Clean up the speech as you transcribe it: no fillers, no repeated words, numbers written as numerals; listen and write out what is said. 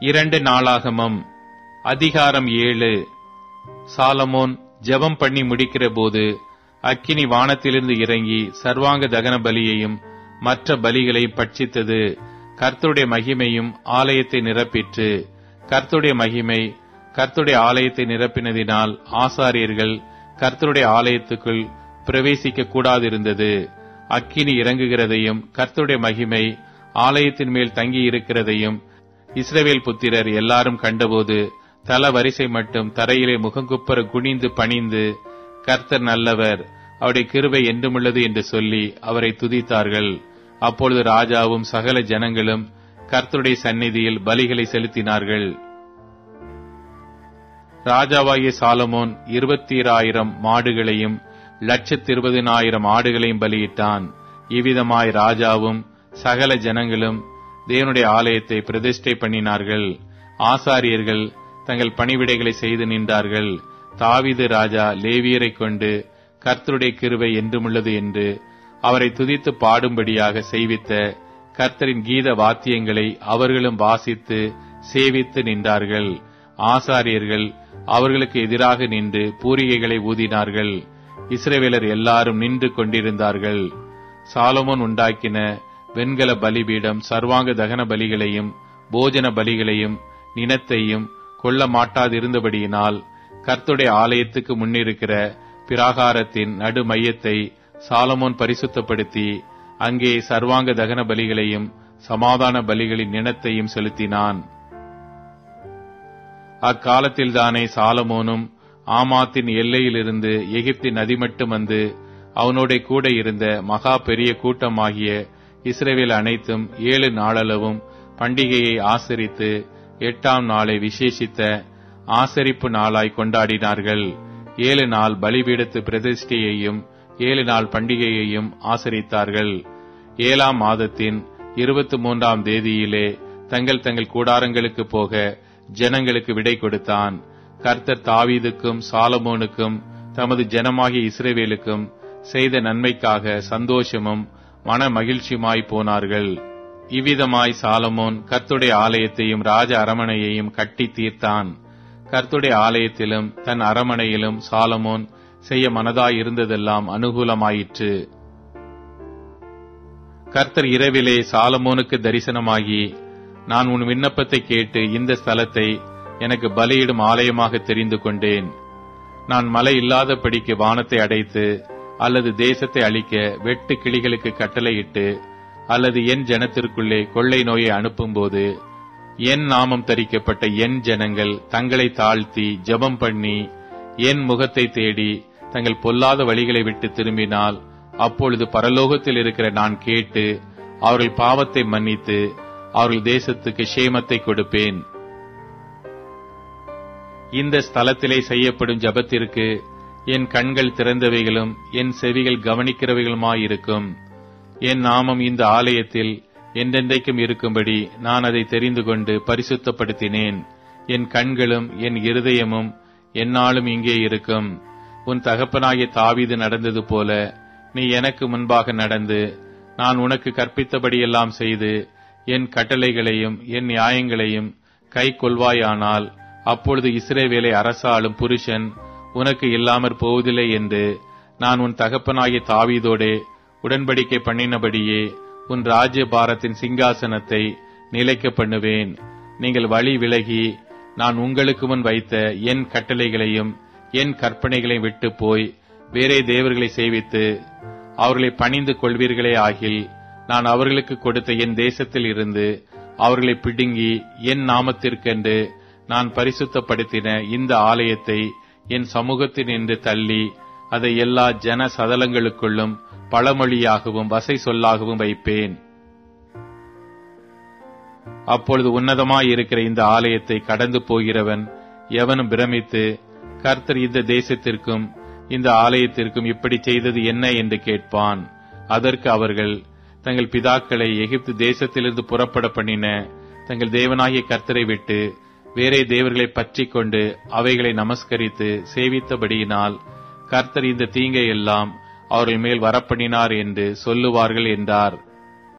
2 நாளாகமம் அதிகாரம் 7. சாலமோன் ஜெபம் பண்ணி முடிக்கிற போது அக்கினி வானத்திலிருந்து இறங்கி சர்வாங்க தகன பலியையும் மற்ற பலிகளையும் பட்சித்தது. கர்த்தருடைய மகிமையும் ஆலயத்தை நிரப்பிற்று. கர்த்தருடைய மகிமை கர்த்தருடைய ஆலயத்தை நிரப்பினதினால் ஆசாரியர்கள் கர்த்தருடைய ஆலயத்துக்குள் பிரவேசிக்க கூடாதிருந்தது. அக்கினி இறங்குகிறதையும் கர்த்தருடைய மகிமை ஆலயத்தின் மேல் தங்கி இருக்கிறதையும் இஸ்ரவேல் புத்திரர் எல்லாரும் கண்டபோது தல வரிசை மட்டும் தரையிலே முகங்குப்பர குனிந்து பணிந்து, கர்த்தர் நல்லவர், அவருடைய கிருபை என்றுமுள்ளது என்று சொல்லி அவரை துதித்தார்கள். அப்பொழுது ராஜாவும் சகல ஜனங்களும் கர்த்தருடைய சந்நிதியில் பலிகளை செலுத்தினார்கள். ராஜாவாகிய சாலமோன் 20,000 மாடுகளையும் 120,000 ஆடுகளையும் பலியிட்டான். இவ்விதமாய் ராஜாவும் சகல ஜனங்களும் தேவனுடைய ஆலயத்தை பிரதிஷ்டை பண்ணினார்கள். ஆசாரியர்கள் தங்கள் பணிவிடைகளை செய்து நின்றார்கள். தாவீது ராஜா லேவியரை கொண்டு கர்த்தருடைய கிருபை என்றுமுள்ளது என்று அவரை துதித்து பாடும்படியாக செய்வித்த கர்த்தரின் கீத வாத்தியங்களை அவர்களும் வாசித்து சேவித்து நின்றார்கள். ஆசாரியர்கள் அவர்களுக்கு எதிராக நின்று பூரிகைகளை ஊதினார்கள். இஸ்ரவேலர் எல்லாரும் நின்று கொண்டிருந்தார்கள். சாலமோன் உண்டாக்கின வெண்கல பலிபீடம் சர்வாங்க தகன பலிகளையும் போஜன பலிகளையும் நினத்தையும் கொள்ள மாட்டாதிருந்தபடியினால் கர்த்தருடைய ஆலயத்துக்கு முன்னிருக்கிற பிராகாரத்தின் நடு மையத்தை சாலமோன் பரிசுத்தப்படுத்தி அங்கே சர்வாங்க தகன பலிகளையும் சமாதான பலிகளின் நினத்தையும் செலுத்தினான். அக்காலத்தில்தானே சாலமோனும் ஆமாத்தின் எல்லையிலிருந்து எகிப்தின் நதி மட்டும் வந்து அவனோட கூட இருந்த மகா பெரிய கூட்டமாகிய இஸ்ரவேல் அனைத்தும் 7 நாளளவும் பண்டிகையை ஆசரித்து 8ஆம் நாளை விசேஷித்த ஆசரிப்பு நாளாய் கொண்டாடினார்கள். 7 நாள் பலிபீடத்து பிரதிஷ்டையையும் 7 நாள் பண்டிகையையும் ஆசரித்தார்கள். 7ஆம் மாதத்தின் 23ஆம் தேதியிலே தங்கள் தங்கள் கூடாரங்களுக்கு போக ஜனங்களுக்கு விடை கொடுத்தான். கர்த்தர் தாவீதுக்கும் சாலமோனுக்கும் தமது ஜனமாகிய இஸ்ரவேலுக்கும் செய்த நன்மைக்காக சந்தோஷமும் மன மகிழ்ச்சியுமாய் போனார்கள். இவ்விதமாய் சாலமோன் கர்த்தருடைய ஆலயத்தையும் ராஜ அரமனையையும் கட்டி தீர்த்தான். கர்த்தருடைய ஆலயத்திலும் தன் அரமனையிலும் சாலமோன் செய்ய மனதாயிருந்ததெல்லாம் அனுகூலமாயிற்று. கர்த்தர் இரவிலே சாலமோனுக்கு தரிசனமாகி, நான் உன் விண்ணப்பத்தை கேட்டு இந்த ஸ்தலத்தை எனக்கு பலியிடும் ஆலயமாக தெரிந்து கொண்டேன். நான் மழை இல்லாதபடிக்கு வானத்தை அடைத்து அல்லது தேசத்தை அழிக்க வெட்டு கிளிகளுக்கு கட்டளையிட்டு அல்லது என் ஜனத்திற்குள்ளே கொள்ளை நோயை அனுப்பும்போது என் நாமம் தரிக்கப்பட்ட என் ஜனங்கள் தங்களை தாழ்த்தி ஜெபம் பண்ணி என் முகத்தை தேடி தங்கள் பொல்லாத வழிகளை விட்டு திரும்பினால் அப்பொழுது பரலோகத்தில் இருக்கிற நான் கேட்டு அவர்கள் பாவத்தை மன்னித்து அவர்கள் தேசத்துக்கு சேமத்தை கொடுப்பேன். இந்த ஸ்தலத்திலே செய்யப்படும் ஜெபத்திற்கு என் கண்கள் திறந்தவைகளும் என் செவிகள் கவனிக்கிறவைகளுமாயிருக்கும். என் நாமம் இந்த ஆலயத்தில் என்றென்றைக்கும் இருக்கும்படி நான் அதை தெரிந்து கொண்டு பரிசுத்தப்படுத்தினேன். என் கண்களும் என் இருதயமும் எந்நாளும் இங்கே இருக்கும். உன் தகப்பனாகிய தாவீது நடந்தது போல நீ எனக்கு முன்பாக நடந்து நான் உனக்கு கற்பித்தபடியெல்லாம் செய்து என் கட்டளைகளையும் என் நியாயங்களையும் கை கொள்வாயானால் அப்பொழுது இஸ்ரவேலை அரசாளும் புருஷன் உனக்கு இல்லாமற் போவதில்லை என்று நான் உன் தகப்பனாகிய தாவீதோடே உடன்படிக்கை பண்ணினபடியே உன் ராஜ்ய பாரத்தின் சிங்காசனத்தை நிலைக்க பண்ணுவேன். நீங்கள் வழி விலகி நான் உங்களுக்கு முன் வைத்த என் கட்டளைகளையும் என் கற்பனைகளையும் விட்டு போய் வேறே தேவர்களை சேவித்து அவர்களை பணிந்து கொள்வீர்களே ஆகில் நான் அவர்களுக்கு கொடுத்த என் தேசத்தில் இருந்து அவர்களை பிடுங்கி என் நாமத்திற்கென்று நான் பரிசுத்தப்படுத்தின இந்த ஆலயத்தை என் சமூகத்தில் நின்று தள்ளி அதை எல்லா ஜன சதலங்களுக்குள்ளும் பழமொழியாகவும் வசை சொல்லாகவும் வைப்பேன். அப்பொழுது உன்னதமாயிருக்கிற இந்த ஆலயத்தை கடந்து போகிறவன் எவனும் பிரமித்து, கர்த்தர் இந்த தேசத்திற்கும் இந்த ஆலயத்திற்கும் இப்படி செய்தது என்ன என்று கேட்பான். அதற்கு அவர்கள் தங்கள் பிதாக்களை எகிப்து தேசத்திலிருந்து புறப்பட பண்ணின தங்கள் தேவனாகிய கர்த்தரை விட்டு வேறே தேவர்களை பற்றி கொண்டு அவைகளை நமஸ்கரித்து சேவித்தபடியினால் கர்த்தர் இந்த தீங்கை எல்லாம் அவர்கள் மேல் வரப்பண்ணினார் என்று சொல்லுவார்கள் என்றார்.